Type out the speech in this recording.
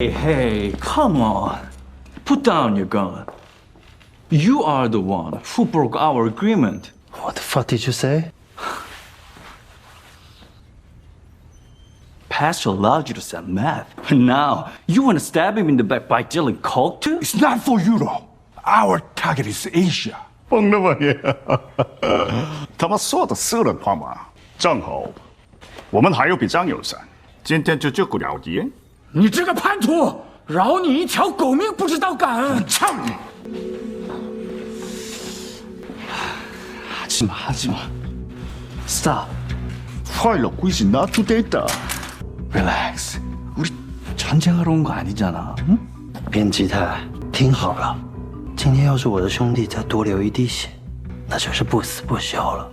Hey, come on. Put down your gun. You are the one who broke our agreement. What the fuck did you say? Pastor allowed you to sell meth. And now, you want to stab him in the back by dealing coke too? It's not for Europe. Our target is Asia. 疯了吧你？他妈说的是人话吗？正好，我们还有笔账要算，今天就不了结。你这个叛徒，饶你一条狗命，不知道感恩！操你！ 하지마. Stop. 파일럿 quiz not today 다. Relax. 우리 전쟁하러 온 거 아니잖아. 응? 编辑台，听好了，今天要是我的兄弟再多流一滴血，那就是不死不休了。